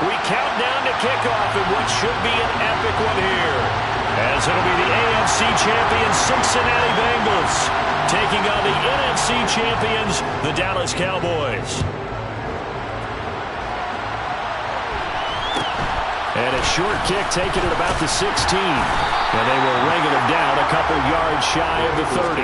We count down to kickoff in what should be an epic one here, as it'll be the AFC champions Cincinnati Bengals taking on the NFC champions, the Dallas Cowboys. And a short kick taken at about the 16. And they will wrangle him down a couple yards shy of the 30.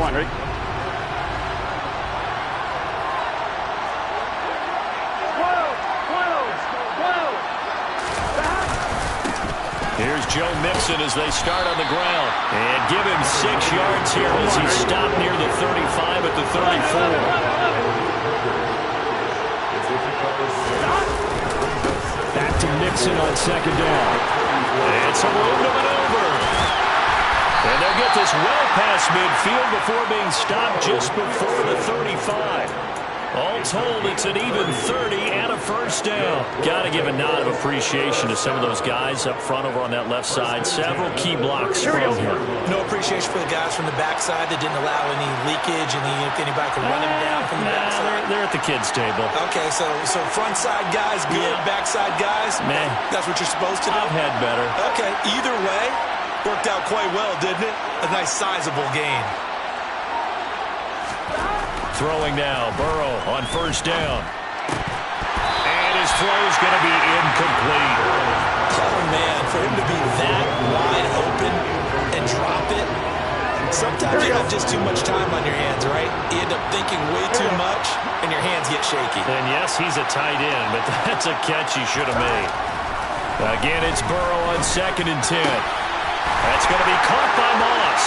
Right. Here's Joe Mixon as they start on the ground. And give him 6 yards here as he stopped near the 35 at the 34. Back to Mixon on second down. And some room to maneuver. And they'll get this well past midfield before being stopped just before the 35. All told, it's an even 30 and a first down. Got to give a nod of appreciation to some of those guys up front over on that left side. Several key blocks from him. No appreciation for the guys from the backside that didn't allow any leakage and anybody could run him down from the backside. They're at the kids' table. Okay, so front side guys good, backside guys, man, that's what you're supposed to do? I've had better. Okay, either way, worked out quite well, didn't it? A nice sizable gain. Throwing now, Burrow on first down. And his throw is going to be incomplete. Oh, man, for him to be that wide open and drop it, sometimes you have just too much time on your hands, right? You end up thinking way too much, and your hands get shaky. And yes, he's a tight end, but that's a catch he should have made. Again, it's Burrow on 2nd and 10. That's going to be caught by Moss.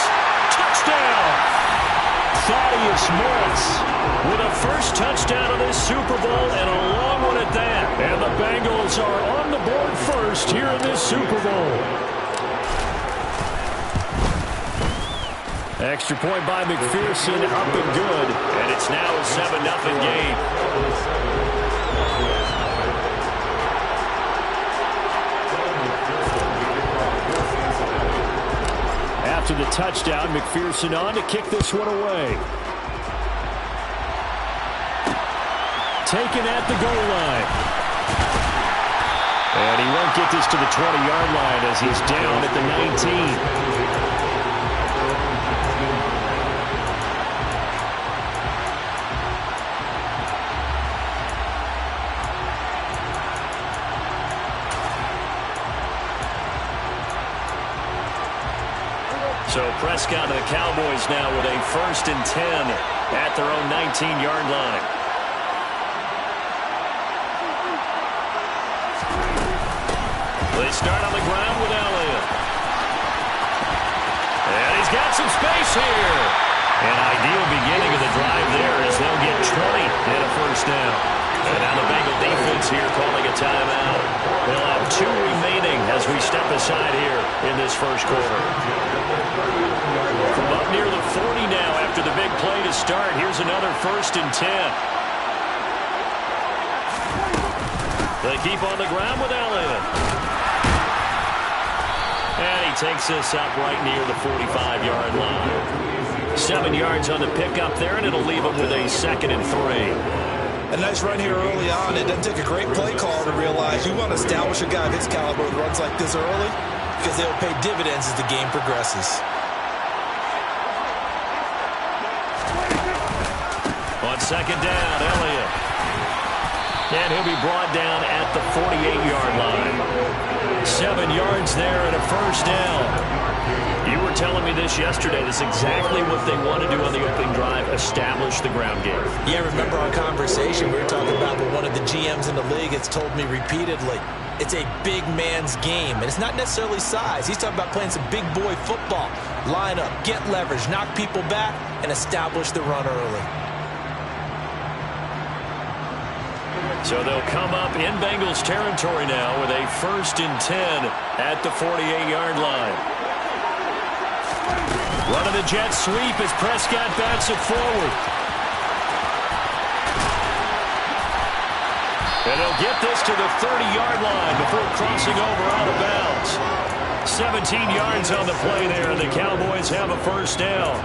Touchdown! Thaddeus Moss with a first touchdown of this Super Bowl and a long one at that. And the Bengals are on the board first here in this Super Bowl. Extra point by McPherson, up and good. And it's now a 7-0 game. After the touchdown, McPherson on to kick this one away. Taken at the goal line. And he won't get this to the 20-yard line as he's down at the 19. So Prescott and the Cowboys now with a 1st and 10 at their own 19-yard line. They start on the ground with Elliott. And he's got some space here. An ideal beginning of the drive there as they'll get 20 and a first down. And now the Bengal defense here calling a timeout. They'll have 2 remaining as we step aside here in this first quarter. From up near the 40 now after the big play to start. Here's another 1st and 10. They keep on the ground with Elliott. And he takes this up right near the 45-yard line. 7 yards on the pickup there, and it'll leave him with a 2nd and 3. A nice run here early on. It doesn't take a great play call to realize you want to establish a guy of his caliber with runs like this early because they'll pay dividends as the game progresses. On 2nd down, Elliott. And he'll be brought down at the 48-yard line. 7 yards there and a first down. You were telling me this yesterday. This is exactly what they want to do on the opening drive, establish the ground game. Yeah, remember our conversation we were talking about with one of the GMs in the league has told me repeatedly, it's a big man's game. And it's not necessarily size. He's talking about playing some big boy football. Line up, get leverage, knock people back, and establish the run early. So they'll come up in Bengals territory now with a 1st and 10 at the 48-yard line. Running the jet sweep as Prescott bats it forward. And he'll get this to the 30-yard line before crossing over out of bounds. 17 yards on the play there, and the Cowboys have a first down.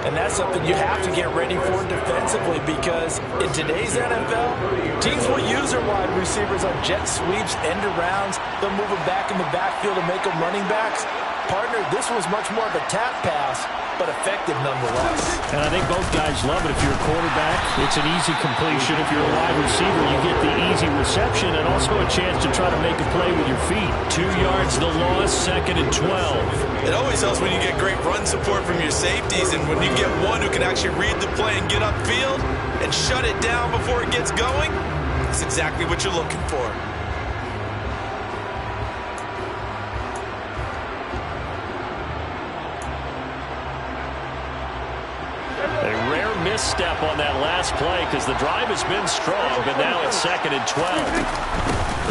And that's something you have to get ready for defensively, because in today's NFL, teams will use their wide receivers on jet sweeps, end arounds. They'll move them back in the backfield and make them running backs. Partner, this was much more of a tap pass, but effective nonetheless. And I think both guys love it. If you're a quarterback, it's an easy completion. If you're a wide receiver, you get the easy reception and also a chance to try to make a play with your feet. 2 yards the loss, 2nd and 12. It always helps when you get great run support from your safeties, and when you get one who can actually read the play and get upfield and shut it down before it gets going, that's exactly what you're looking for. A rare misstep on that last play because the drive has been strong, but now it's 2nd and 12.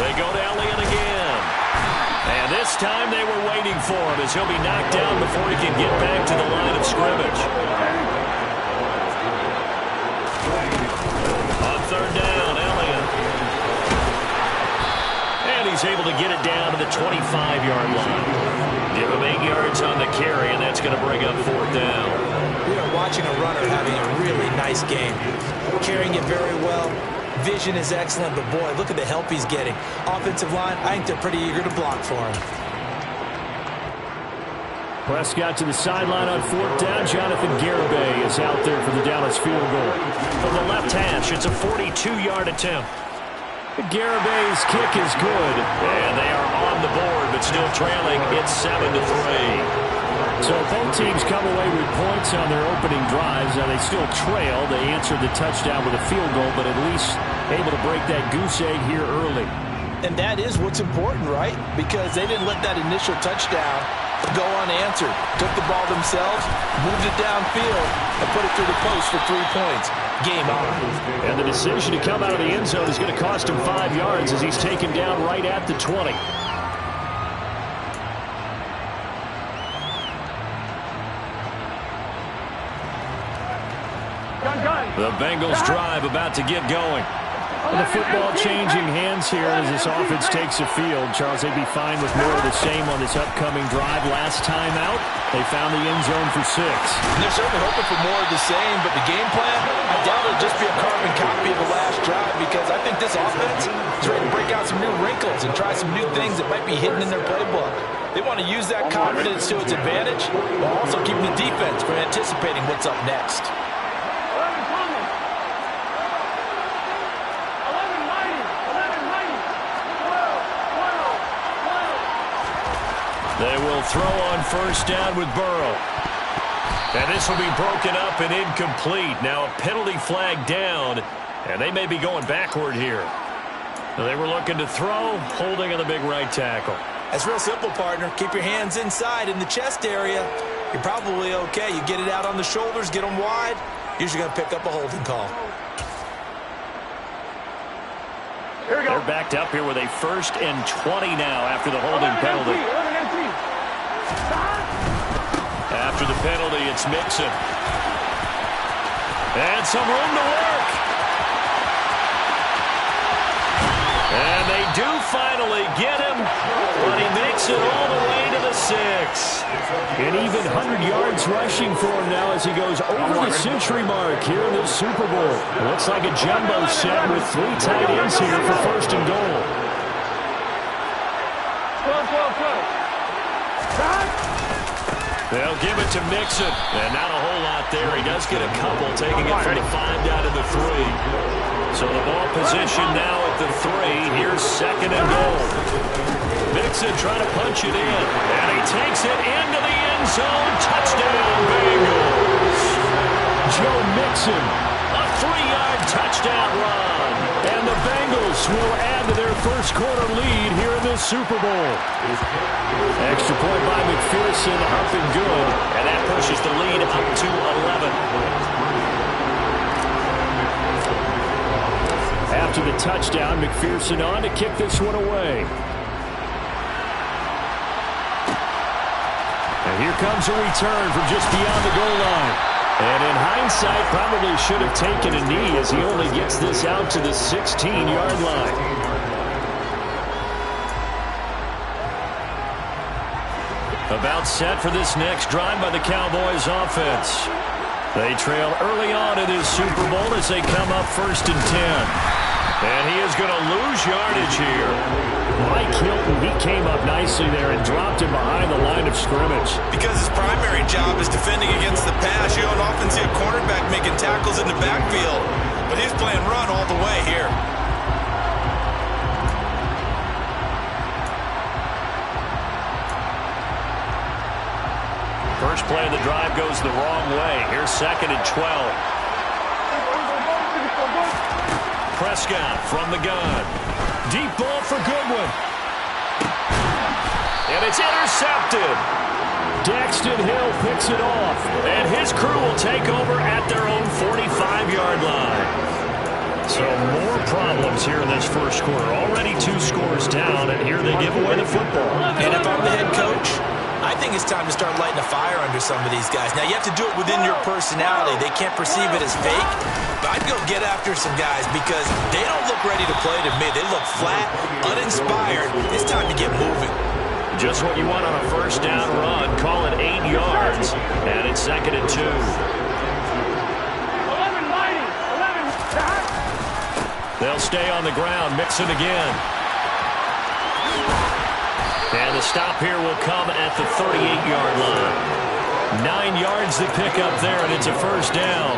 They go to Elliott again. And this time they were waiting for him as he'll be knocked down before he can get back to the line of scrimmage. On 3rd down, Elliott. And he's able to get it down to the 25-yard line. Give him 8 yards on the carry, and that's going to bring up 4th down. We are watching a runner having a really nice game. Carrying it very well. Vision is excellent, but boy, look at the help he's getting. Offensive line, I think they're pretty eager to block for him. Prescott to the sideline on 4th down. Jonathan Garibay is out there for the Dallas field goal. From the left hash, it's a 42-yard attempt. Garibay's kick is good. And they are on the board, but still trailing. It's 7-3. So both teams come away with points on their opening drives. Now they still trail. They answered the touchdown with a field goal, but at least able to break that goose egg here early. And that is what's important, right? Because they didn't let that initial touchdown go unanswered. Took the ball themselves, moved it downfield, and put it through the post for 3 points. Game on. And the decision to come out of the end zone is going to cost him 5 yards as he's taken down right at the 20. The Bengals drive about to get going. And the football changing hands here as this offense takes the field. Charles, they'd be fine with more of the same on this upcoming drive. Last time out, they found the end zone for 6. And they're certainly hoping for more of the same, but the game plan, I doubt it'll just be a carbon copy of the last drive, because I think this offense is ready to break out some new wrinkles and try some new things that might be hidden in their playbook. They want to use that confidence to its advantage while also keeping the defense from anticipating what's up next. They will throw on 1st down with Burrow. And this will be broken up and incomplete. Now a penalty flag down, and they may be going backward here. They were looking to throw, holding on the big right tackle. That's real simple, partner. Keep your hands inside in the chest area. You're probably okay. You get it out on the shoulders, get them wide. Usually going to pick up a holding call. They're backed up here with a 1st and 20 now after the holding penalty. After the penalty, it's Mixon. And some room to work. And they do finally get him, but he makes it all the way to the 6. And even 100 yards rushing for him now as he goes over the century mark here in the Super Bowl. It looks like a jumbo set with 3 tight ends here for 1st and goal. They'll give it to Mixon, and not a whole lot there. He does get a couple, taking it from the 5 down to the 3. So the ball position now at the 3. Here's 2nd and goal. Mixon trying to punch it in, and he takes it into the end zone. Touchdown, Bengals. Joe Mixon, a 3-yard touchdown run. And the Bengals will add to their first quarter lead here in the Super Bowl. Extra point by McPherson, up and good. And that pushes the lead up to 11. After the touchdown, McPherson on to kick this one away. And here comes a return from just beyond the goal line. And in hindsight, probably should have taken a knee as he only gets this out to the 16-yard line. About set for this next drive by the Cowboys offense. They trail early on in this Super Bowl as they come up 1st and 10. And he is going to lose yardage here. Mike Hilton, he came up nicely there and dropped him behind the line of scrimmage. Because his primary job is defending against the pass. You don't often see a cornerback making tackles in the backfield. But he's playing run all the way here. First play of the drive goes the wrong way. Here's 2nd and 12. Prescott from the gun. Deep ball for Goodwin. And it's intercepted. Daxton Hill picks it off. And his crew will take over at their own 45-yard line. So more problems here in this first quarter. Already 2 scores down, and here they give away the football. And if I'm the head coach, I think it's time to start lighting a fire under some of these guys. Now, you have to do it within your personality. They can't perceive it as fake. But I'd go get after some guys because they don't look ready to play to me. They look flat, uninspired. It's time to get moving. Just what you want on a first down run. Call it 8 yards. And it's 2nd and 2. 11 mighty. 11. They'll stay on the ground. Mix it again. And the stop here will come at the 38-yard line. 9 yards to pick up there, and it's a first down.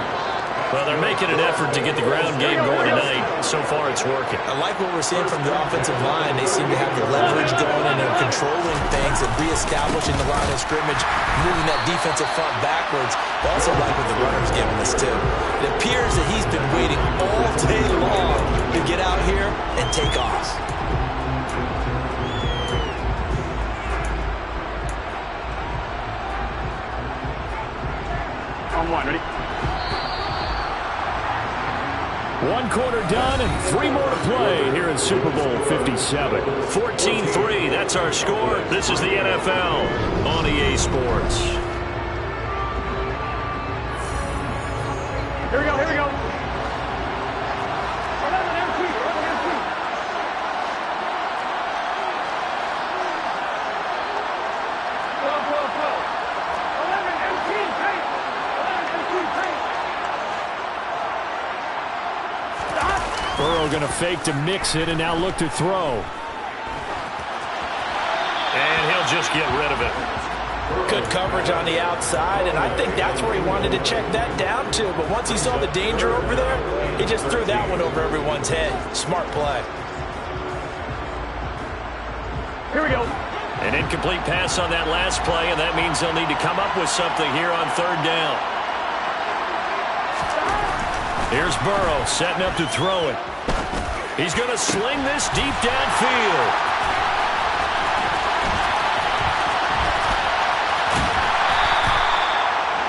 Well, they're making an effort to get the ground game going tonight. So far, it's working. I like what we're seeing from the offensive line. They seem to have the leverage going and they're controlling things and reestablishing the line of scrimmage, moving that defensive front backwards. I also like what the runner's giving us, too. It appears that he's been waiting all day long to get out here and take off. On 1, ready? 1 quarter done and 3 more to play here in Super Bowl 57. 14-3, that's our score. This is the NFL on EA Sports. Here we go, here we go. 11 MT, 11 MT. Burrow going to fake to mix it and now look to throw. And he'll just get rid of it. Good coverage on the outside, and I think that's where he wanted to check that down to. But once he saw the danger over there, he just threw that one over everyone's head. Smart play. Here we go. An incomplete pass on that last play, and that means they'll need to come up with something here on 3rd down. Here's Burrow setting up to throw it. He's going to sling this deep downfield.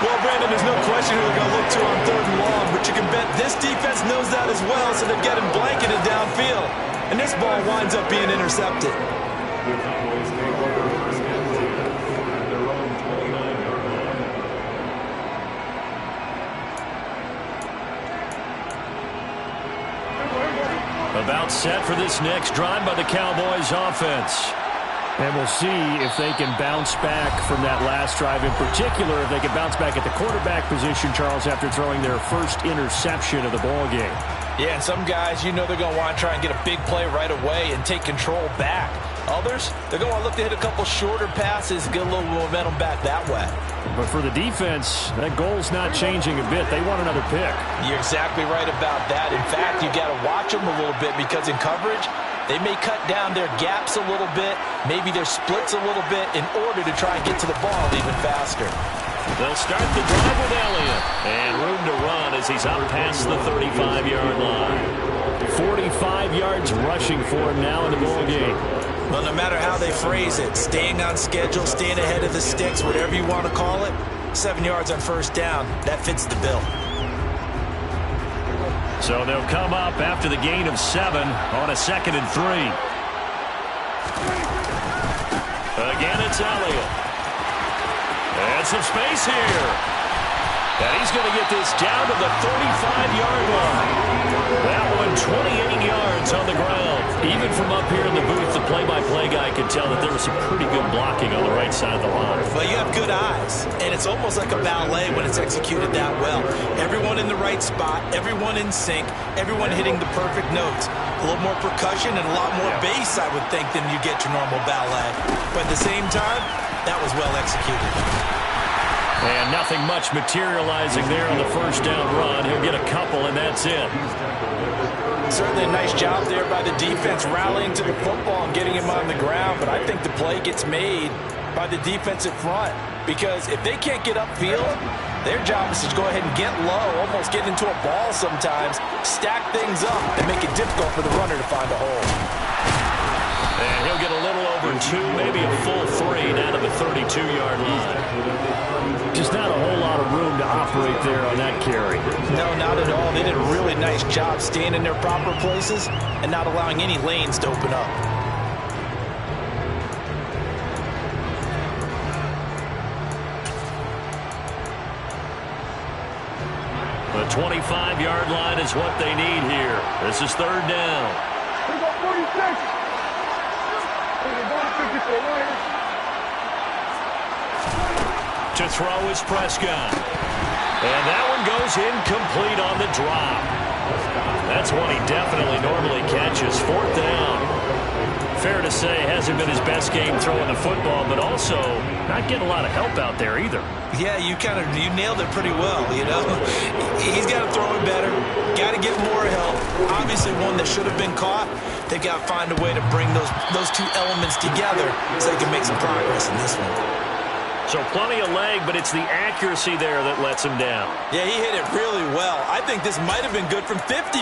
Well, Brandon, there's no question who they're going to look to on 3rd and long, but you can bet this defense knows that as well, so they're getting blanketed downfield. And this ball winds up being intercepted. About set for this next drive by the Cowboys offense. And we'll see if they can bounce back from that last drive. In particular, if they can bounce back at the quarterback position, Charles, after throwing their first interception of the ball game. Yeah, and some guys, you know they're going to want to try and get a big play right away and take control back. Others, they're going to look to hit a couple shorter passes, get a little momentum back that way. But for the defense, that goal's not changing a bit. They want another pick. You're exactly right about that. In fact, you got to watch them a little bit because in coverage, they may cut down their gaps a little bit, maybe their splits a little bit in order to try and get to the ball even faster. They'll start the drive with Elliott. And room to run as he's out past the 35-yard line. 45 yards rushing for him now in the ball game. Well, no matter how they phrase it, staying on schedule, staying ahead of the sticks, whatever you want to call it, 7 yards on 1st down, that fits the bill. So they'll come up after the gain of 7 on a 2nd and 3. Again, it's Elliott. And some space here. And he's going to get this down to the 35-yard line. That one 28 yards on the ground. Even from up here in the booth, the play-by-play guy could tell that there was some pretty good blocking on the right side of the line. Well, you have good eyes, and it's almost like a ballet when it's executed that well. Everyone in the right spot, everyone in sync, everyone hitting the perfect notes. A little more percussion and a lot more bass, I would think, than you get your normal ballet. But at the same time, that was well executed. And nothing much materializing there on the first down run. He'll get a couple, and that's it. Certainly a nice job there by the defense rallying to the football and getting him on the ground. But I think the play gets made by the defensive front. Because if they can't get upfield, their job is to go ahead and get low, almost get into a ball sometimes, stack things up, and make it difficult for the runner to find a hole. And he'll get a little over 2, maybe a full 3 down to the 32-yard line. Just not a whole lot of room to operate there on that carry. No, not at all. They did a really nice job staying in their proper places and not allowing any lanes to open up. The 25-yard line is what they need here. This is third down. We got 46. To throw is Prescott. And that one goes incomplete on the drop. That's one he definitely normally catches. Fourth down. Fair to say, hasn't been his best game throwing the football, but also not getting a lot of help out there either. Yeah, you nailed it pretty well, you know. He's got to throw it better. Got to get more help. Obviously one that should have been caught. They got to find a way to bring those two elements together so they can make some progress in this one. So plenty of leg, but it's the accuracy there that lets him down. Yeah, he hit it really well. I think this might have been good from 55,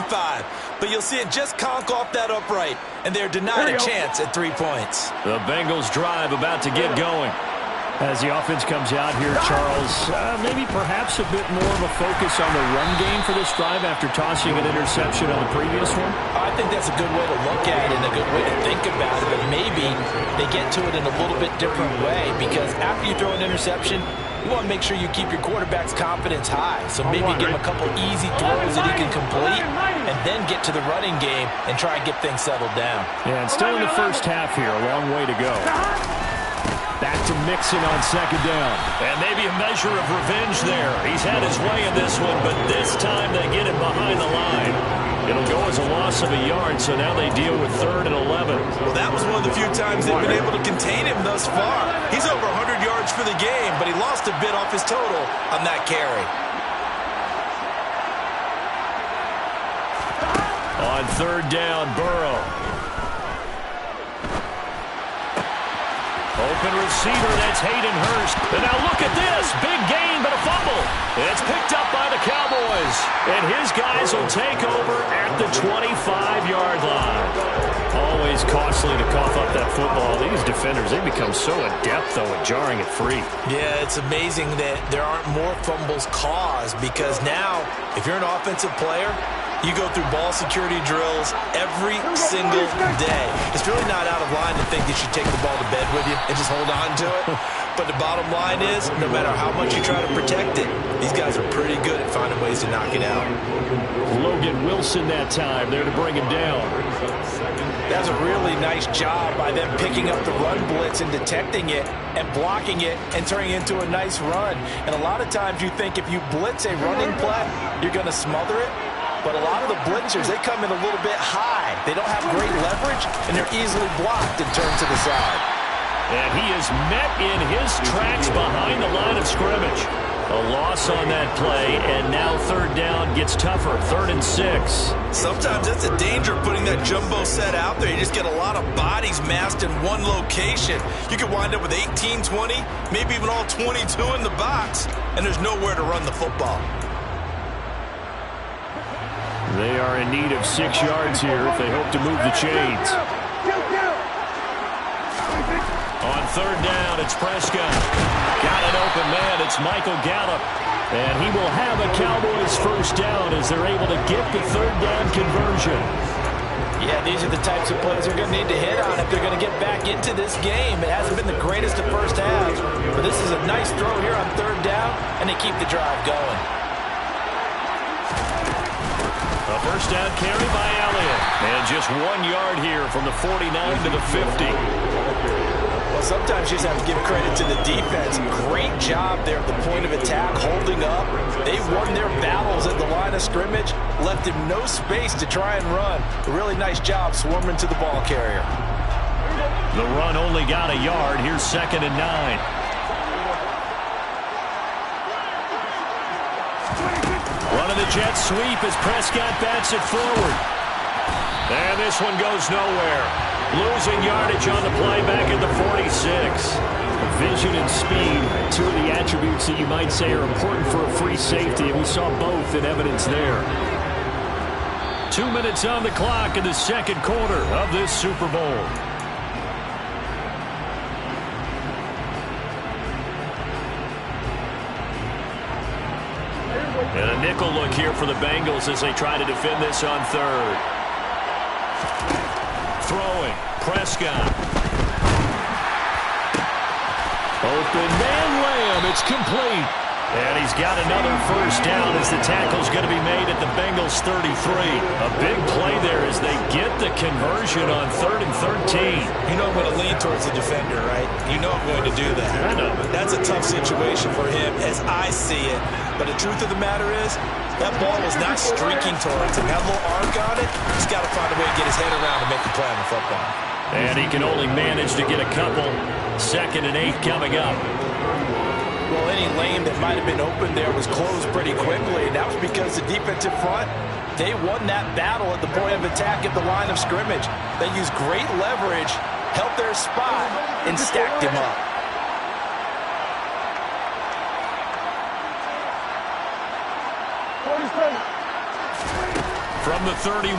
but you'll see it just conk off that upright, and they're denied a chance at 3 points. The Bengals drive about to get going. As the offense comes out here, Charles, maybe perhaps a bit more of a focus on the run game for this drive after tossing an interception on the previous one? I think that's a good way to look at it and a good way to think about it, but maybe they get to it in a little bit different way because after you throw an interception, you want to make sure you keep your quarterback's confidence high. So maybe give him a couple easy throws that he can complete and then get to the running game and try and get things settled down. Yeah, and still in the first half here, a long way to go. Back to Mixon on second down. And maybe a measure of revenge there. He's had his way in this one, but this time they get him behind the line. It'll go as a loss of a yard, so now they deal with 3rd and 11. Well, that was one of the few times they've been able to contain him thus far. He's over 100 yards for the game, but he lost a bit off his total on that carry. On 3rd down, Burrow. Open receiver, that's Hayden Hurst. And now look at this. Big gain, but a fumble. It's picked up by the Cowboys. And his guys will take over at the 25-yard line. Always costly to cough up that football. These defenders, they become so adept, though, at jarring it free. Yeah, it's amazing that there aren't more fumbles caused because now, if you're an offensive player, you go through ball security drills every single day. It's really not out of line to think that you take the ball to bed with you and just hold on to it. But the bottom line is, no matter how much you try to protect it, these guys are pretty good at finding ways to knock it out. Logan Wilson that time there to bring him down. That's a really nice job by them picking up the run blitz and detecting it and blocking it and turning it into a nice run. And a lot of times you think if you blitz a running play, you're going to smother it. But a lot of the blitzers, they come in a little bit high. They don't have great leverage, and they're easily blocked and turned to the side. And he is met in his tracks behind the line of scrimmage. A loss on that play, and now 3rd down gets tougher, 3rd and 6. Sometimes that's a danger putting that jumbo set out there. You just get a lot of bodies massed in one location. You could wind up with 18, 20, maybe even all 22 in the box, and there's nowhere to run the football. They are in need of 6 yards here if they hope to move the chains. On 3rd down, it's Prescott. Got an open man. It's Michael Gallup. And he will have a Cowboys first down as they're able to get the 3rd down conversion. Yeah, these are the types of plays they're going to need to hit on if they're going to get back into this game. It hasn't been the greatest of first halves, but this is a nice throw here on third down, and they keep the drive going. A first down carry by Elliott. And just 1 yard here from the 49 to the 50. Well, sometimes you just have to give credit to the defense. Great job there at the point of attack, holding up. They won their battles at the line of scrimmage, left him no space to try and run. A really nice job swarming to the ball carrier. The run only got a yard. Here's 2nd and 9. Running the jet sweep as Prescott bats it forward. And this one goes nowhere. Losing yardage on the play back at the 46. Vision and speed, two of the attributes that you might say are important for a free safety, and we saw both in evidence there. 2 minutes on the clock in the second quarter of this Super Bowl. And a nickel look here for the Bengals as they try to defend this on third. Throwing, Prescott. Open man Lamb, it's complete. And he's got another first down as the tackle's going to be made at the Bengals 33. A big play there as they get the conversion on 3rd and 13. You know I'm going to lean towards the defender, right? You know I'm going to do that. I know. That's a tough situation for him as I see it. But the truth of the matter is, that ball was not streaking towards him. Had a little arc on it. He's got to find a way to get his head around and make a play on the football. And he can only manage to get a couple. 2nd and 8 coming up. Well, any lane that might have been open there was closed pretty quickly, and that was because the defensive front, they won that battle at the point of attack at the line of scrimmage. They used great leverage, held their spot, and stacked him up. From the 31,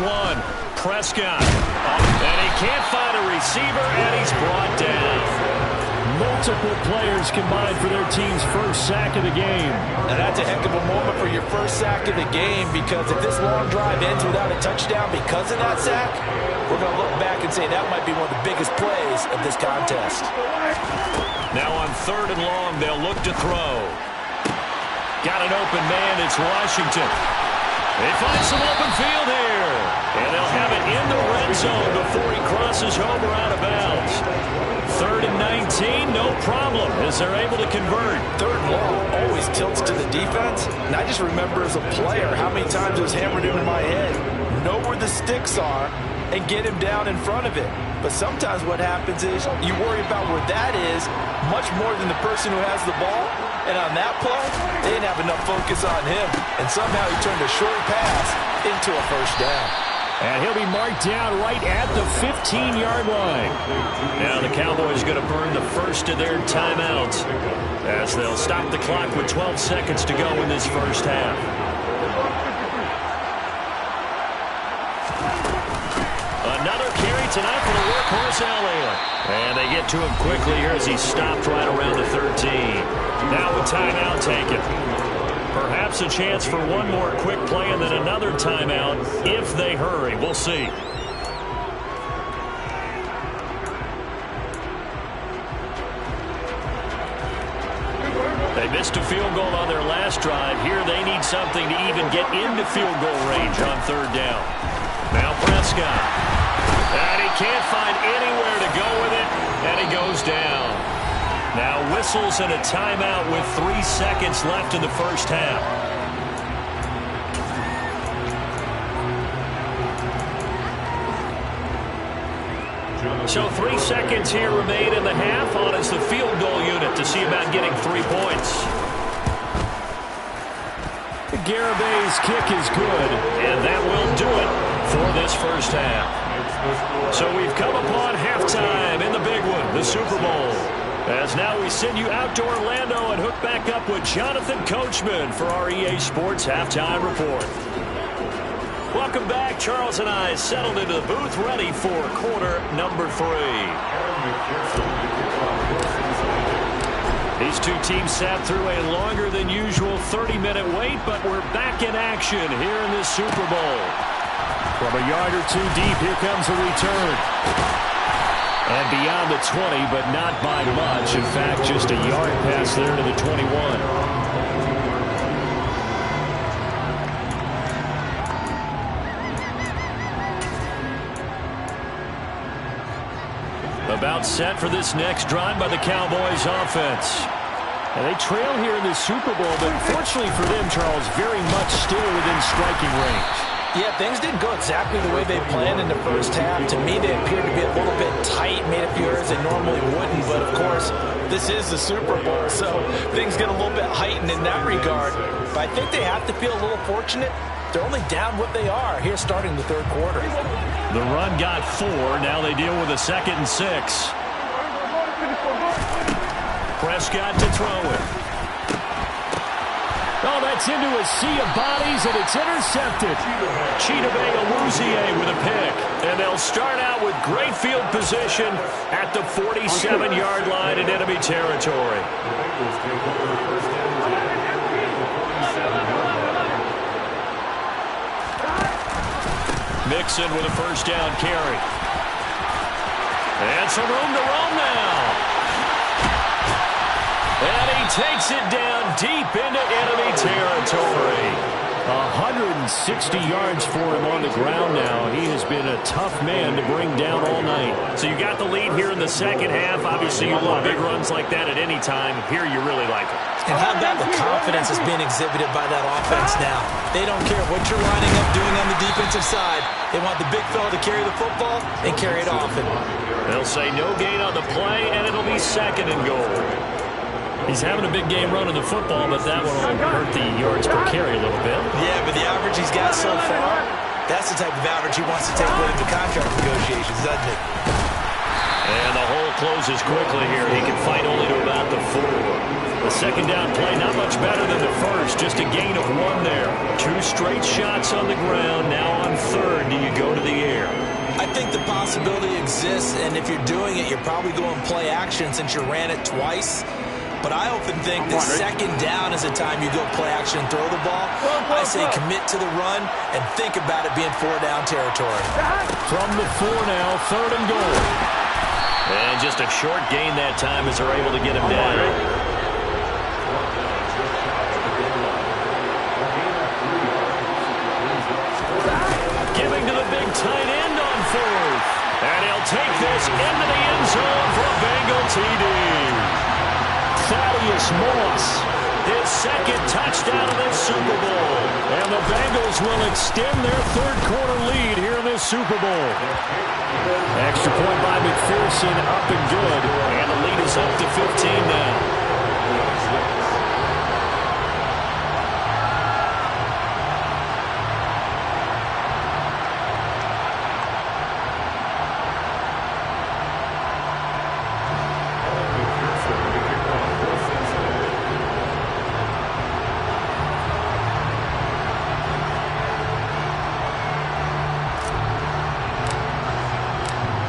Prescott. And he can't find a receiver, and he's brought down. Multiple players combined for their team's first sack of the game. Now that's a heck of a moment for your first sack of the game, because if this long drive ends without a touchdown because of that sack, we're going to look back and say that might be one of the biggest plays of this contest. Now on 3rd and long, they'll look to throw. Got an open man, it's Washington. They find some open field here. And they'll have it in the red zone before he crosses over out of bounds. 3rd and 19, no problem, as they're able to convert. 3rd and long always tilts to the defense. And I just remember as a player how many times it was hammered into my head. Know where the sticks are and get him down in front of it. But sometimes what happens is you worry about where that is much more than the person who has the ball. And on that play, they didn't have enough focus on him. And somehow he turned a short pass into a first down. And he'll be marked down right at the 15-yard line. Now the Cowboys going to burn the first of their timeouts as they'll stop the clock with 12 seconds to go in this first half. Another carry tonight for the workhorse Elliott. And they get to him quickly here as he stopped right around the 13. Now a timeout taken. Perhaps a chance for one more quick play and then another timeout if they hurry. We'll see. They missed a field goal on their last drive. Here they need something to even get into field goal range on 3rd down. Now Prescott. And he can't find anywhere to go with it, and he goes down. Now whistles and a timeout with 3 seconds left in the first half. So 3 seconds here remain in the half on as the field goal unit to see about getting 3 points. Garabay's kick is good, and that will do it for this first half. So we've come upon halftime in the big one, the Super Bowl. As now we send you out to Orlando and hook back up with Jonathan Coachman for our EA Sports Halftime Report. Welcome back. Charles and I settled into the booth ready for quarter number 3. These two teams sat through a longer than usual 30-minute wait, but we're back in action here in this Super Bowl. From a yard or two deep, here comes a return. And beyond the 20, but not by much. In fact, just a yard pass there to the 21. About set for this next drive by the Cowboys offense. And they trail here in the Super Bowl, but fortunately for them, Charles, very much still within striking range. Yeah, things didn't go exactly the way they planned in the first half. To me, they appeared to be a little bit tight, made a few errors they normally wouldn't. But, of course, this is the Super Bowl, so things get a little bit heightened in that regard. But I think they have to feel a little fortunate. They're only down what they are here starting the third quarter. The run got 4. Now they deal with a 2nd and 6. Prescott to throw it. Oh, that's into a sea of bodies, and it's intercepted. Chidobe Awuzie with a pick. And they'll start out with great field position at the 47-yard line in enemy territory. Mixon with a first down carry. And some room to roam now. And he takes it down deep into enemy territory. 160 yards for him on the ground now. He has been a tough man to bring down all night. So you got the lead here in the second half. Obviously, you love big runs like that at any time. Here, you really like them. And how about the confidence that's being exhibited by that offense now? They don't care what you're lining up doing on the defensive side. They want the big fella to carry the football and carry it often. They'll say no gain on the play, and it'll be 2nd and goal. He's having a big game running the football, but that will hurt the yards per carry a little bit. Yeah, but the average he's got so far, that's the type of average he wants to take with him to contract negotiations, doesn't it? And the hole closes quickly here. He can fight only to about the 4. The second down play, not much better than the first. Just a gain of 1 there. 2 straight shots on the ground. Now on 3rd, do you go to the air? I think the possibility exists, and if you're doing it, you're probably going play action since you ran it twice. But I often think that 2nd down is the time you go play action and throw the ball. I say commit to the run and think about it being 4-down territory. From the 4 now, 3rd and goal. And just a short gain that time as they're able to get him down. Giving to the big tight end on 4th. And he'll take this into the end zone for a Bengal TD. Thaddeus Moss, his 2nd touchdown of this Super Bowl. And the Bengals will extend their 3rd quarter lead here in this Super Bowl. Extra point by McPherson, up and good. And the lead is up to 15 now.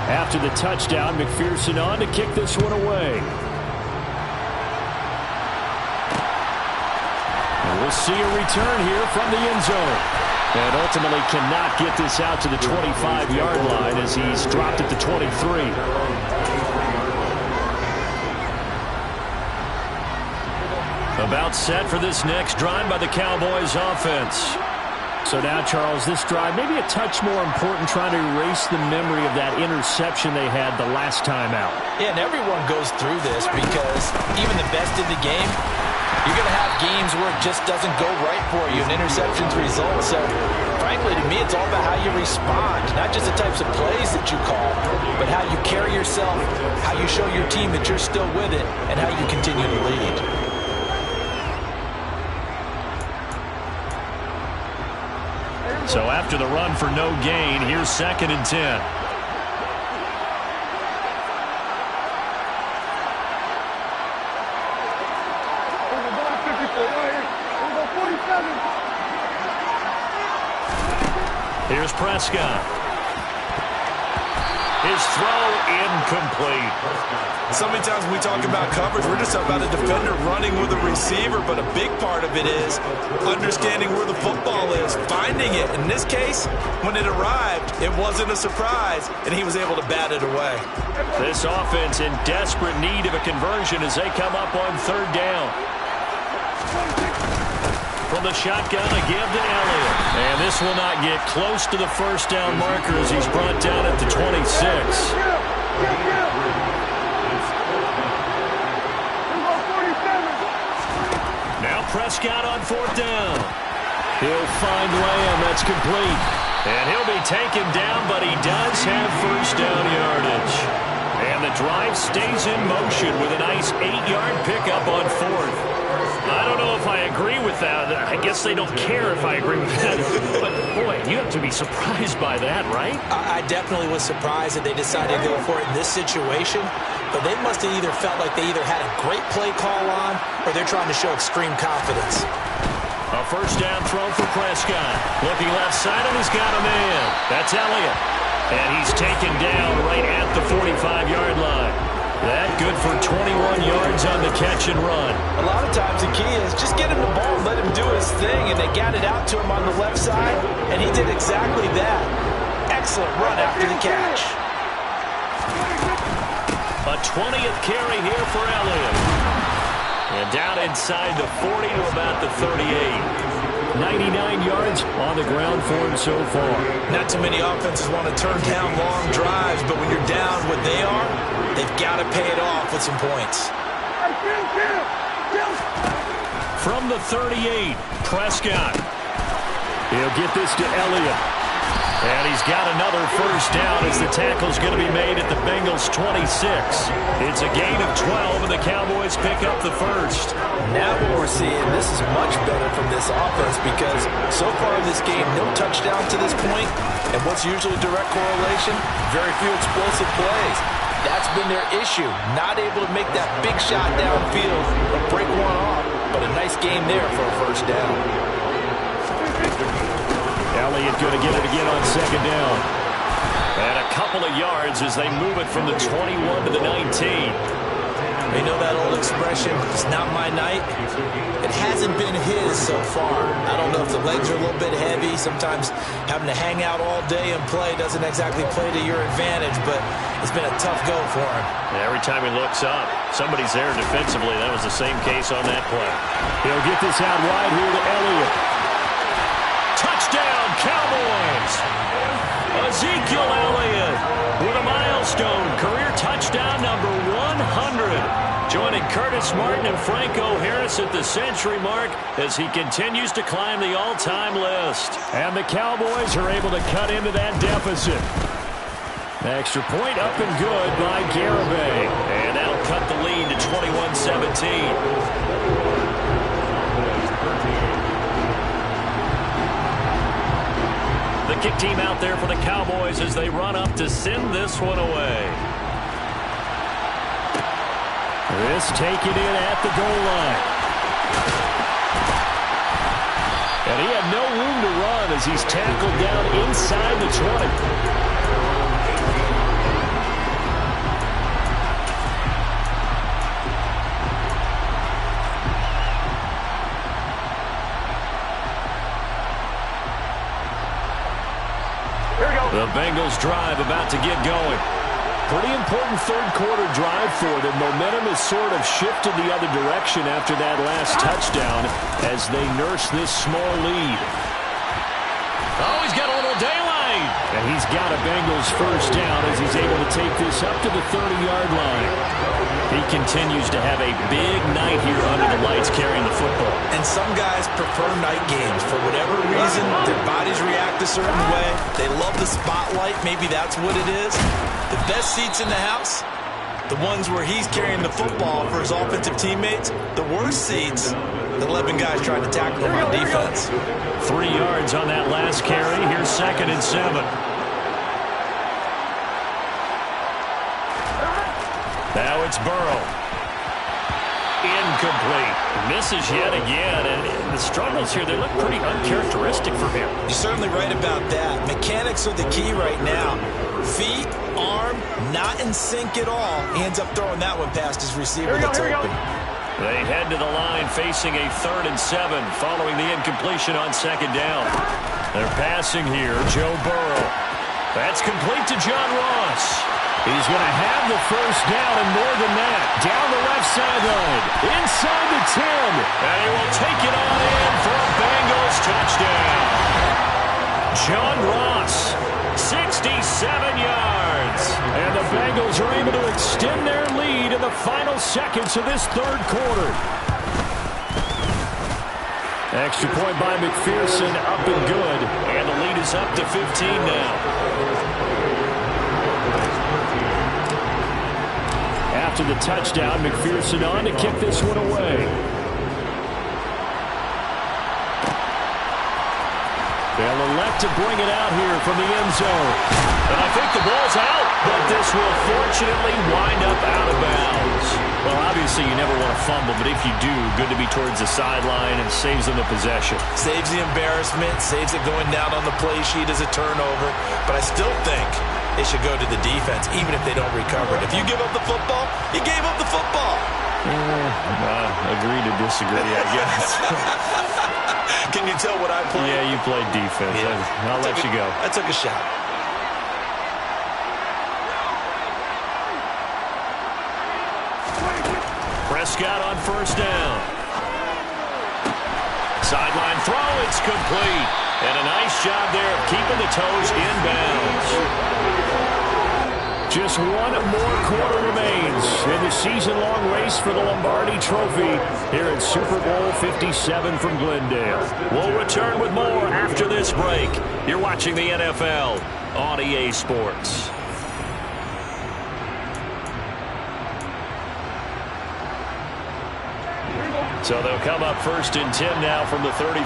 After the touchdown, McPherson on to kick this one away. And we'll see a return here from the end zone. And ultimately cannot get this out to the 25-yard line as he's dropped at the 23. About set for this next drive by the Cowboys offense. So now, Charles, this drive maybe a touch more important, trying to erase the memory of that interception they had the last time out. Yeah, and everyone goes through this because even the best in the game, you're going to have games where it just doesn't go right for you, and interceptions result. So, frankly, to me, it's all about how you respond, not just the types of plays that you call, but how you carry yourself, how you show your team that you're still with it, and how you continue to lead. So after the run for no gain, here's 2nd and 10. Here's Prescott. His throw incomplete. So many times when we talk about coverage, we're just talking about a defender running with a receiver, but a big part of it is understanding where the football is, finding it. In this case, when it arrived, it wasn't a surprise, and he was able to bat it away. This offense in desperate need of a conversion as they come up on third down. From the shotgun, a give to Elliott. And this will not get close to the first down marker as he's brought down at the 26. Now Prescott on fourth down. He'll find Lamb. That's complete. And he'll be taken down, but he does have first down yardage. And the drive stays in motion with a nice 8-yard pickup on fourth. I don't know if I agree with that. I guess they don't care if I agree with that. But, boy, you have to be surprised by that, right? I definitely was surprised that they decided to go for it in this situation. But they must have either felt like they either had a great play call on or they're trying to show extreme confidence. A first down throw for Prescott. Looking left side, and he's got a man. That's Elliott. And he's taken down right at the 45-yard line. That good for 21 yards on the catch and run. A lot of times the key is just get him the ball and let him do his thing, and they got it out to him on the left side, and he did exactly that. Excellent run after the catch. A 20th carry here for Elliott. And down inside the 40 to about the 38. 99 yards on the ground for him so far. Not too many offenses want to turn down long drives, but when you're down what they are, they've got to pay it off with some points. From the 38, Prescott. He'll get this to Elliott. And he's got another first down as the tackle's going to be made at the Bengals' 26. It's a gain of 12, and the Cowboys pick up the first. Now what we're seeing, this is much better from this offense because so far in this game, no touchdown to this point, and what's usually direct correlation, very few explosive plays. That's been their issue, not able to make that big shot downfield or break one off, but a nice game there for a first down. Elliott going to get it again on second down. And a couple of yards as they move it from the 21 to the 19. You know that old expression, it's not my night? It hasn't been his so far. I don't know if the legs are a little bit heavy. Sometimes having to hang out all day and play doesn't exactly play to your advantage, but it's been a tough go for him. Every time he looks up, somebody's there defensively. That was the same case on that play. He'll get this out wide here to Elliott. Touchdown, Cowboys! Ezekiel Elliott with a milestone career touchdown number 100. Joining Curtis Martin and Franco Harris at the century mark as he continues to climb the all-time list. And the Cowboys are able to cut into that deficit. Extra point up and good by Garibay. And that'll cut the lead to 21-17. The kick team out there for the Cowboys as they run up to send this one away. This taken in at the goal line. And he had no room to run as he's tackled down inside the 20. The Bengals drive about to get going. Pretty important third-quarter drive for them. Momentum has sort of shifted the other direction after that last touchdown as they nurse this small lead. Oh, he's got a little daylight. And he's got a Bengals first down as he's able to take this up to the 30-yard line. He continues to have a big night here under the lights carrying the football. And some guys prefer night games. For whatever reason, their bodies react a certain way. They love the spotlight. Maybe that's what it is. The best seats in the house, the ones where he's carrying the football for his offensive teammates. The worst seats, the 11 guys trying to tackle him on defense. 3 yards on that last carry. Here's 2nd and 7. Now it's Burrow. Incomplete. Misses yet again. And the struggles here, they look pretty uncharacteristic for him. You're certainly right about that. Mechanics are the key right now. Feet, arm, not in sync at all. He ends up throwing that one past his receiver that's open. They head to the line facing a 3rd and 7 following the incompletion on 2nd down. They're passing here. Joe Burrow. That's complete to John Ross. He's going to have the 1st down and more than that. Down the left sideline. Inside the 10. And he will take it on in for a Bengals touchdown. John Ross, 67 yards. And the Bengals are able to extend their lead in the final seconds of this 3rd quarter. Extra point by McPherson, up and good. And the lead is up to 15 now. After the touchdown, McPherson on to kick this one away. They'll elect to bring it out here from the end zone. And I think the ball's out, but this will fortunately wind up out of bounds. Well, obviously you never want to fumble, but if you do, good to be towards the sideline and saves them the possession. Saves the embarrassment, saves it going down on the play sheet as a turnover. But I still think it should go to the defense, even if they don't recover it. If you give up the football, you gave up the football. Agree to disagree, I guess. Can you tell what I played? Yeah, you played defense. Yeah. I'll let you go. I took a shot. Prescott on 1st down. Sideline throw, it's complete. And a nice job there of keeping the toes inbounds. Just one more quarter remains in the season-long race for the Lombardi Trophy here at Super Bowl 57 from Glendale. We'll return with more after this break. You're watching the NFL on EA Sports. So they'll come up 1st and 10 now from the 33.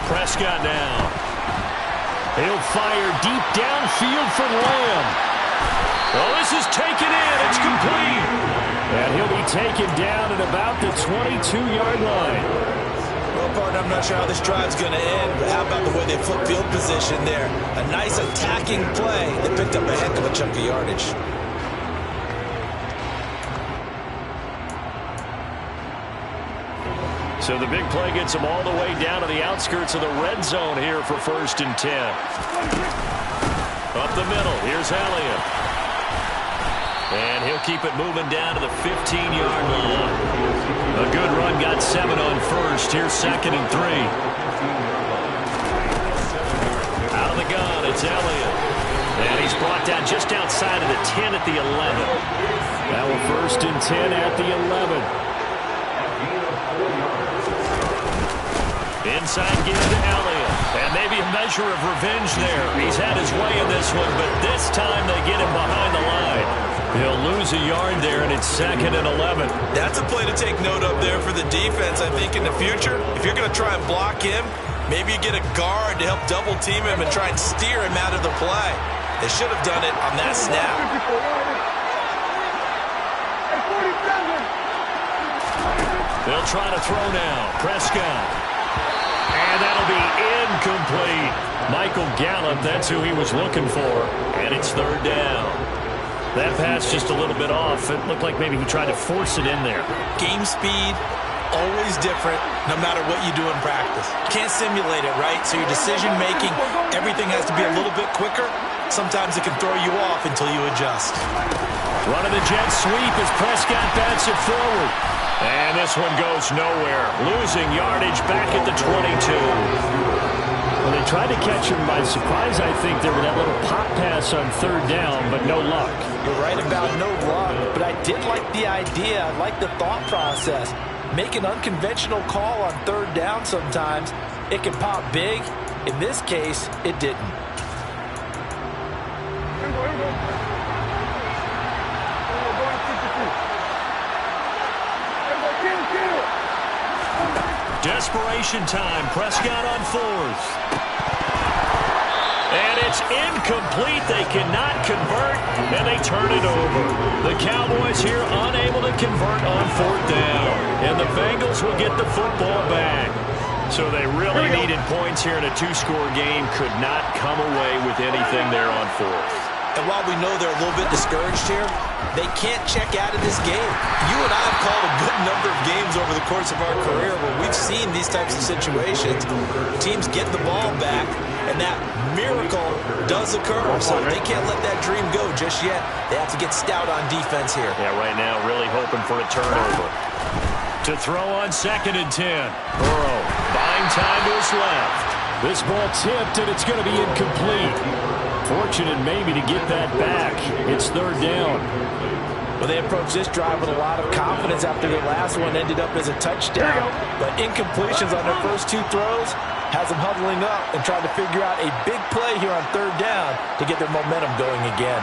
Prescott now. He'll fire deep downfield from Lamb. Well, this is taken in. It's complete. And he'll be taken down at about the 22-yard line. Well, partner, I'm not sure how this drive's going to end, but how about the way they flip field position there? A nice attacking play that picked up a heck of a chunk of yardage. So the big play gets him all the way down to the outskirts of the red zone here for 1st and 10. Up the middle, here's Elliott. And he'll keep it moving down to the 15-yard line. A good run, got 7 on 1st. Here's 2nd and 3. Out of the gun, it's Elliott. And he's brought down just outside of the 10 at the 11. Now a 1st and 10 at the 11. Inside give to Elliott. And maybe a measure of revenge there. He's had his way in this one, but this time they get him behind the line. He'll lose a yard there, and it's 2nd and 11. That's a play to take note of there for the defense, I think, in the future. If you're going to try and block him, maybe you get a guard to help double-team him and try and steer him out of the play. They should have done it on that snap. They'll try to throw now. Prescott. And that'll be incomplete. Michael Gallup, that's who he was looking for. And it's 3rd down. That pass just a little bit off. It looked like maybe he tried to force it in there. Game speed, always different, no matter what you do in practice. Can't simulate it, right? So your decision-making, everything has to be a little bit quicker. Sometimes it can throw you off until you adjust. Running the jet sweep as Prescott bats it forward. And this one goes nowhere. Losing yardage back at the 22. Well, they tried to catch him by surprise, I think, there with that little pop pass on 3rd down, but no luck. You're right about no luck, but I did like the idea. I like the thought process. Make an unconventional call on 3rd down sometimes. It can pop big. In this case, it didn't. Desperation time. Prescott on 4th. And it's incomplete. They cannot convert, and they turn it over. The Cowboys here unable to convert on 4th down. And the Bengals will get the football back. So they really needed points here in a two-score game. Could not come away with anything there on fourth. And while we know they're a little bit discouraged here, they can't check out of this game. You and I have called a good number of games over the course of our career where we've seen these types of situations. Teams get the ball back, and that miracle does occur. So they can't let that dream go just yet. They have to get stout on defense here. Yeah, right now really hoping for a turnover. To throw on 2nd and 10. Burrow buying time to his left. This ball tipped, and it's going to be incomplete. Fortunate maybe to get that back. It's 3rd down. Well, they approached this drive with a lot of confidence after their last one ended up as a touchdown. But incompletions on their first 2 throws has them huddling up and trying to figure out a big play here on 3rd down to get their momentum going again.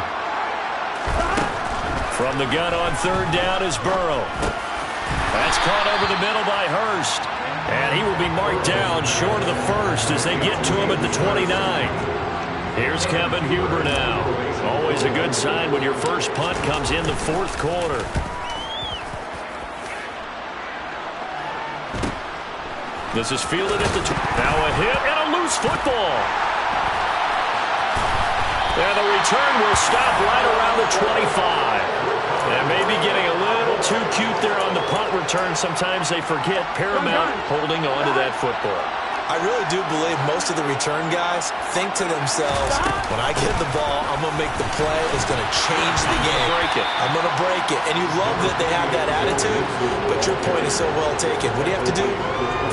From the gun on 3rd down is Burrow. That's caught over the middle by Hurst. And he will be marked down short of the first as they get to him at the 29. Here's Kevin Huber now. Always a good sign when your first punt comes in the 4th quarter. This is fielded at the... Now a hit and a loose football. And the return will stop right around the 25. And maybe getting a little too cute there on the punt return. Sometimes they forget paramount holding on to that football. I really do believe most of the return guys think to themselves, when I get the ball, I'm going to make the play. It's going to change the game. I'm going to break it. And you love that they have that attitude, but your point is so well taken. What do you have to do?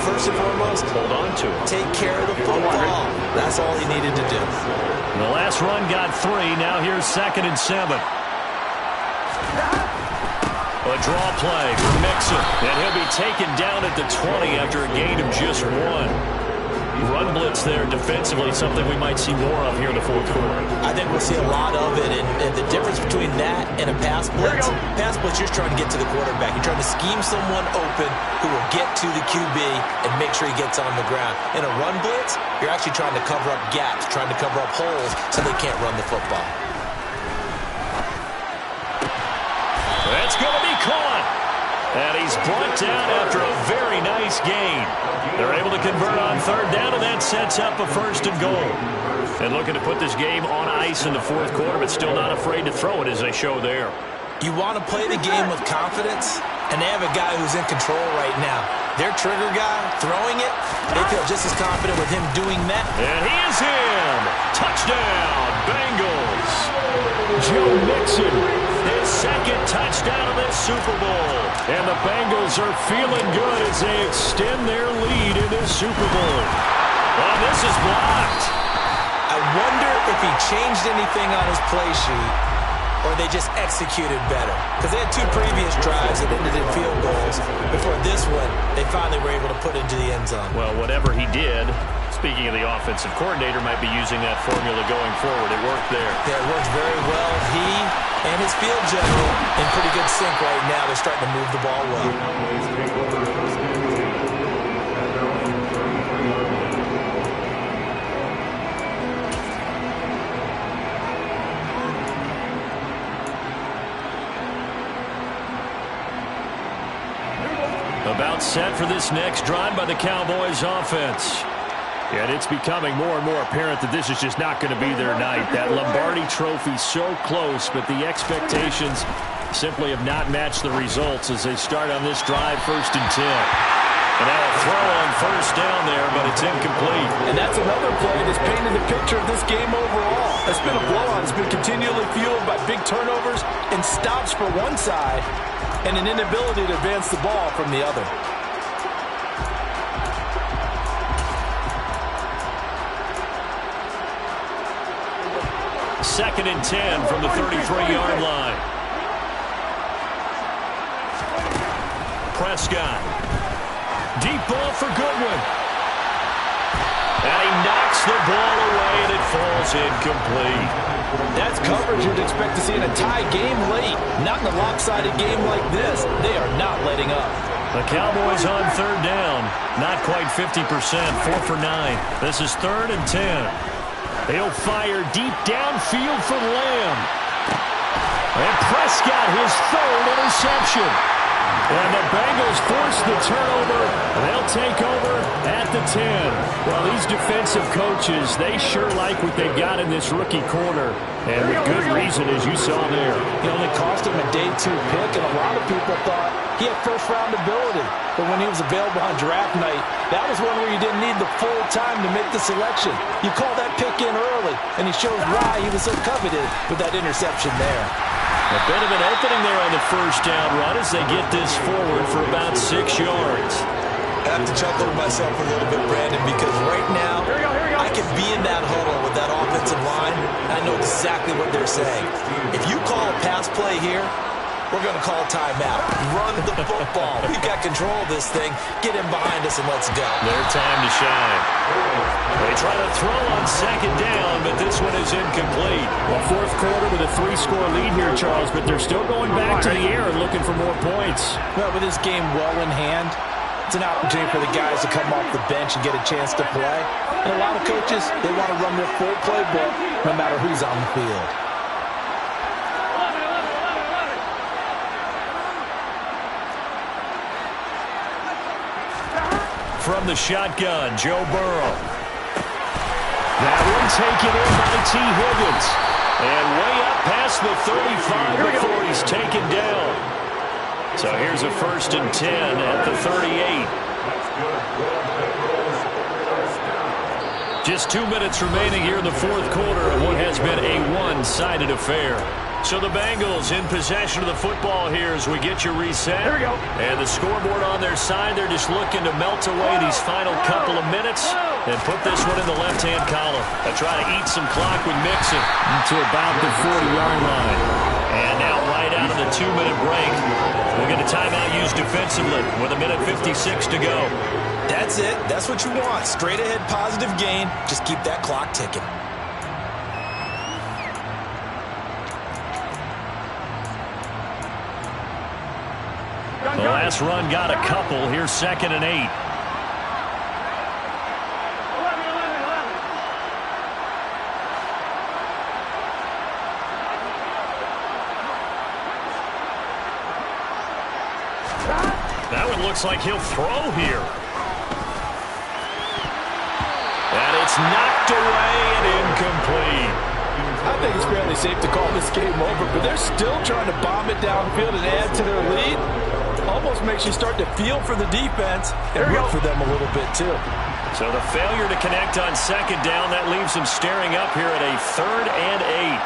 First and foremost, hold on to it. Take care of the football. That's all he needed to do. The last run got 3. Now here's 2nd and 7. A draw play for Mixon, and he'll be taken down at the 20 after a gain of just 1. Run blitz there defensively, something we might see more of here in the 4th quarter. I think we'll see a lot of it, and the difference between that and a pass blitz, you're just trying to get to the quarterback. You're trying to scheme someone open who will get to the QB and make sure he gets on the ground. In a run blitz, you're actually trying to cover up gaps, trying to cover up holes so they can't run the football. That's going to be caught. And he's brought down after a very nice gain. They're able to convert on 3rd down, and that sets up a 1st and goal. And looking to put this game on ice in the 4th quarter, but still not afraid to throw it as they show there. You want to play the game with confidence, and they have a guy who's in control right now. Their trigger guy throwing it, they feel just as confident with him doing that. And he is in. Touchdown, Bengals. Joe Mixon, his 2nd touchdown of this Super Bowl. And the Bengals are feeling good as they extend their lead in this Super Bowl. And this is blocked. I wonder if he changed anything on his play sheet or they just executed better. Because they had 2 previous drives that ended in field goals. Before this one, they finally were able to put into the end zone. Well, whatever he did, speaking of the offensive coordinator, might be using that formula going forward. It worked there. Yeah, it works very well. He and his field general in pretty good sync right now. They're starting to move the ball well. About set for this next drive by the Cowboys offense. And it's becoming more and more apparent that this is just not going to be their night. That Lombardi trophy so close, but the expectations simply have not matched the results as they start on this drive 1st and 10. And now a throw on 1st down there, but it's incomplete. And that's another play that's painted the picture of this game overall. It's been a blowout. It's been continually fueled by big turnovers and stops for one side and an inability to advance the ball from the other. Second and 10 from the 33-yard line. Prescott. Deep ball for Goodwin. And he knocks the ball away, and it falls incomplete. That's coverage you'd expect to see in a tie game late. Not in a lopsided game like this. They are not letting up. The Cowboys on 3rd down. Not quite 50%. 4 for 9. This is 3rd and 10. He'll fire deep downfield for Lamb. And Prescott, his 3rd interception. And the Bengals force the turnover. They'll take over at the 10. Well, these defensive coaches, they sure like what they've got in this rookie corner. And with good reason, as you saw there. He only cost him a day 2 pick, and a lot of people thought he had first-round ability. But when he was available on draft night, that was one where you didn't need the full time to make the selection. You call that pick in early, and he shows why he was so coveted with that interception there. A bit of an opening there on the first down run as they get this forward for about 6 yards. I have to chuckle to myself a little bit, Brandon, because right now I can be in that huddle with that offensive line, and I know exactly what they're saying. If you call a pass play here, we're going to call timeout. Run the football. We've got control of this thing. Get in behind us and let's go. Their time to shine. They try to throw on second down, but this one is incomplete. Well, fourth quarter with a 3-score lead here, Charles, but they're still going back to the air and looking for more points. Well, with this game well in hand, it's an opportunity for the guys to come off the bench and get a chance to play. And a lot of coaches, they want to run their full playbook no matter who's on the field. From the shotgun, Joe Burrow. That one taken in by T. Higgins. And way up past the 35 before he's taken down. So here's a 1st and 10 at the 38. Just 2 minutes remaining here in the fourth quarter of what has been a one-sided affair. So the Bengals in possession of the football here as we get you reset. Here we go. And the scoreboard on their side, they're just looking to melt away these final couple of minutes and put this one in the left-hand column. They try to eat some clock with Mixon to about the 40-yard line. And now right out of the 2-minute break, we'll get a timeout used defensively with 1:56 to go. That's it. That's what you want. Straight ahead positive gain. Just keep that clock ticking. The last run got a couple. Here's 2nd and 8. That one looks like he'll throw here. And it's knocked away and incomplete. I think it's fairly safe to call this game over, but they're still trying to bomb it downfield and add to their lead. Almost makes you start to feel for the defense and root for them a little bit, too. So the failure to connect on second down, that leaves them staring up here at a 3rd and 8.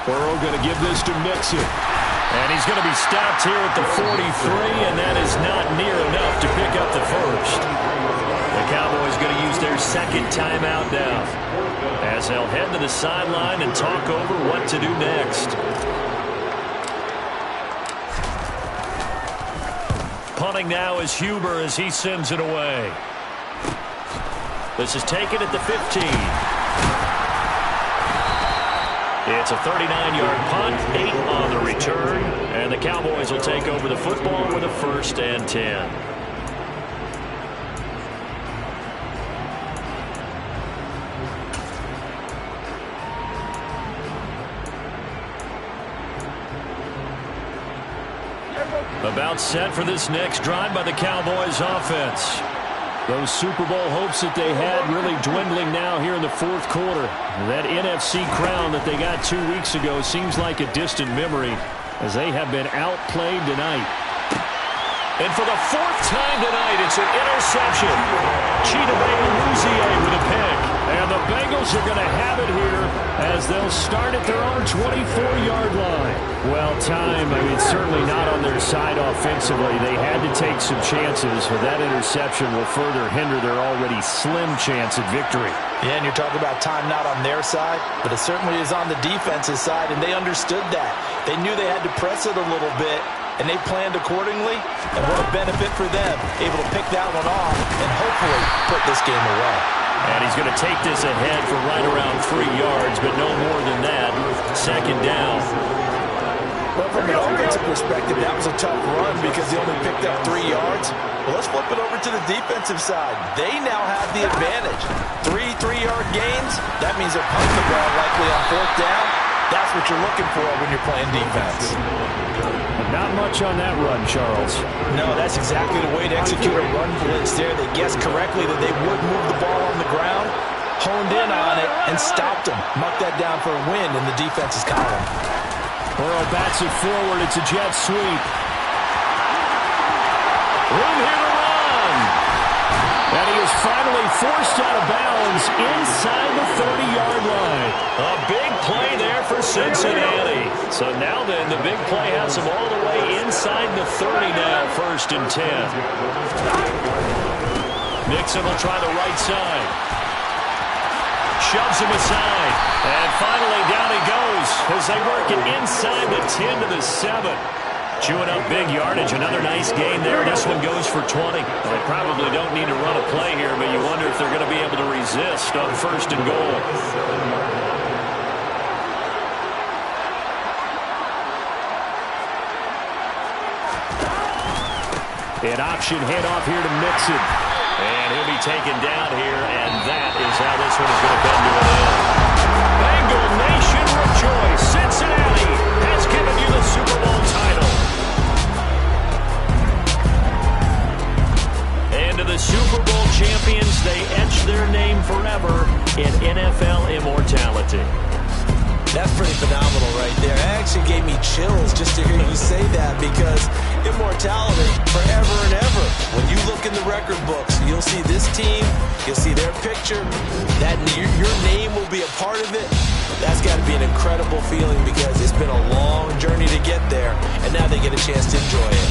Burrow going to give this to Mixon. And he's going to be stopped here at the 43, and that is not near enough to pick up the first. The Cowboys going to use their 2nd timeout now, as they'll head to the sideline and talk over what to do next. Punting now is Huber as he sends it away. This is taken at the 15. It's a 39-yard punt, 8 on the return, and the Cowboys will take over the football with a 1st and 10. About set for this next drive by the Cowboys offense. Those Super Bowl hopes that they had really dwindling now here in the fourth quarter. That NFC crown that they got 2 weeks ago seems like a distant memory as they have been outplayed tonight. And for the 4th time tonight, it's an interception. Chidobe with a pick. And the Bengals are going to have it here as they'll start at their own 24-yard line. Well, time, certainly not on their side offensively. They had to take some chances, but that interception will further hinder their already slim chance at victory. Yeah, and you're talking about time not on their side, but it certainly is on the defense's side, and they understood that. They knew they had to press it a little bit, and they planned accordingly, and what a benefit for them, able to pick that one off and hopefully put this game away. And he's going to take this ahead for right around 3 yards, but no more than that. 2nd down. Well, from an offensive perspective, that was a tough run because they only picked up 3 yards. Well, let's flip it over to the defensive side. They now have the advantage. 3 3-yard gains. That means they're punting the ball likely on 4th down. That's what you're looking for when you're playing defense. Not much on that run, Charles. No, that's exactly the way to execute a run blitz there. They guessed correctly that they would move the ball on the ground, honed in on it, and stopped them. Mucked that down for a win in the defense's column. Burrow bats it forward. It's a jet sweep. Room here to run. And he is finally forced out of bounds inside the 30-yard line. A big play there for Cincinnati. So now then, the big play has him all the way inside the 30 now, 1st and 10. Mixon will try the right side. Shoves him aside. And finally, down he goes as they work it inside the 10 to the 7. Chewing up big yardage. Another nice gain there. This one goes for 20. They probably don't need to run a play here, but you wonder if they're going to be able to resist on 1st and goal. An option handoff here to Mixon. And he'll be taken down here, and that is how this one is going to come to an end. Bengal Nation rejoice. Cincinnati has given you the Super Bowl title. And to the Super Bowl champions, they etch their name forever in NFL immortality. That's pretty phenomenal right there. It actually gave me chills just to hear you say that because immortality forever and ever. When you look in the record books, you'll see this team, you'll see their picture, that your name will be a part of it. That's got to be an incredible feeling because it's been a long journey to get there, and now they get a chance to enjoy it.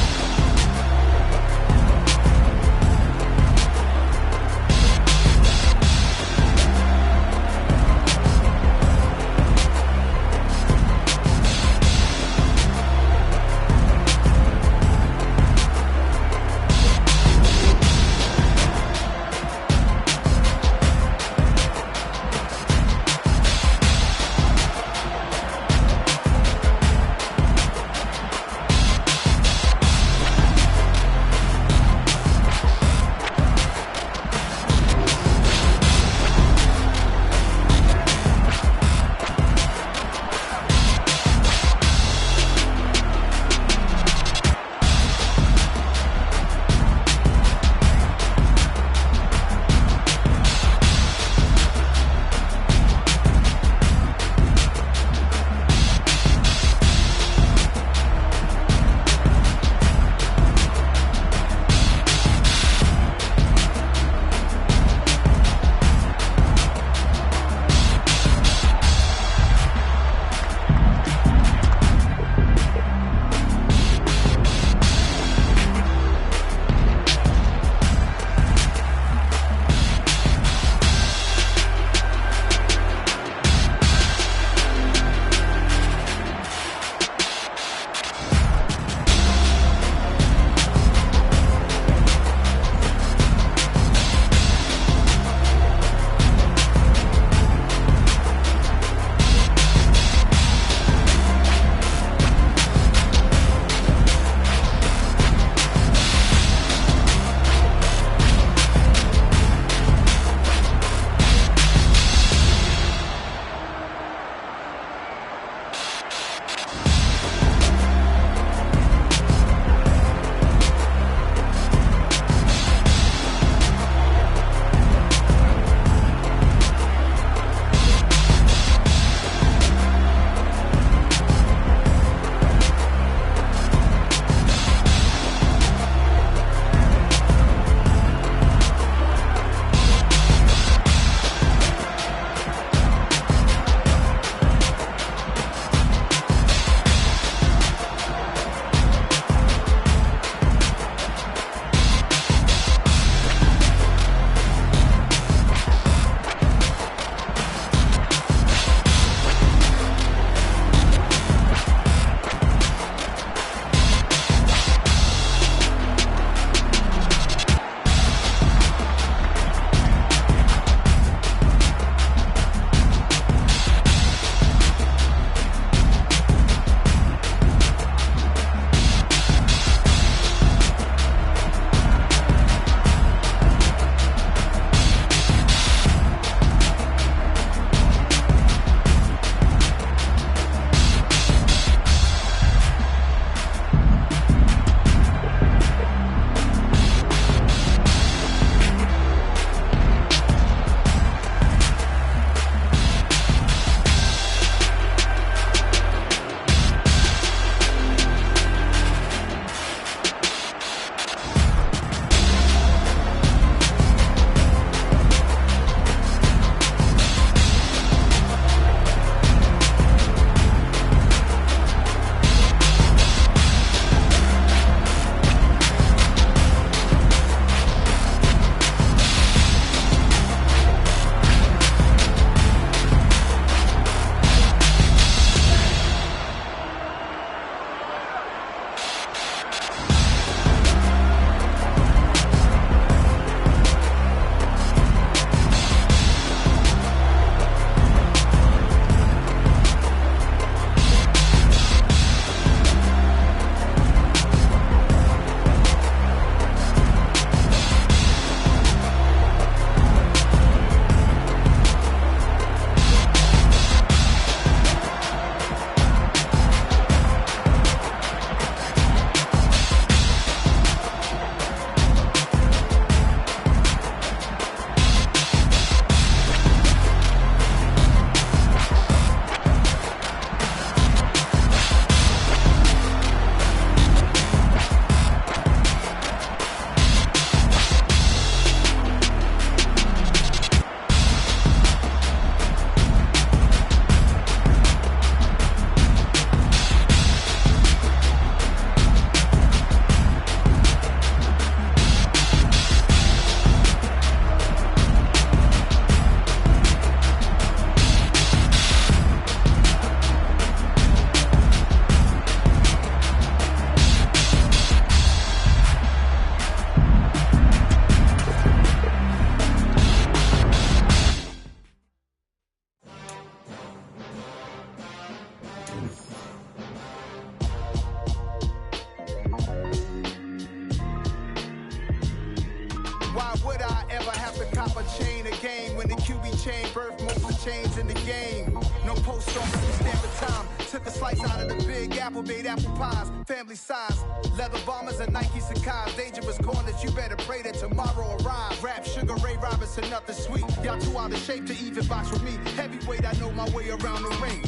Why would I ever have to cop a chain again when the QB chain birthed most of the chains in the game? No post office stamp of time. Took a slice out of the big apple, made apple pies, family size. Leather bombers and Nike Sacai's. Dangerous corners, you better pray that tomorrow arrives. Rap, Sugar Ray Robinson, nothing sweet. Y'all too out of shape to even box with me. Heavyweight, I know my way around the ring.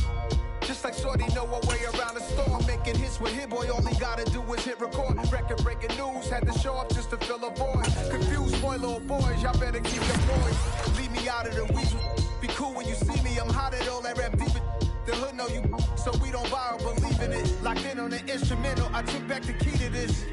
Just like Shorty know her way around the storm. Making hits with Hit Boy, all he gotta do is hit record. Record breaking news, had to show up just to fill a void. Confused boy, little boys, y'all better keep your boys. Leave me out of the weeds. Be cool when you see me, I'm hot at all that rap deep. The hood know you, so we don't borrow, believe in it. Locked in on the instrumental, I took back the key to this.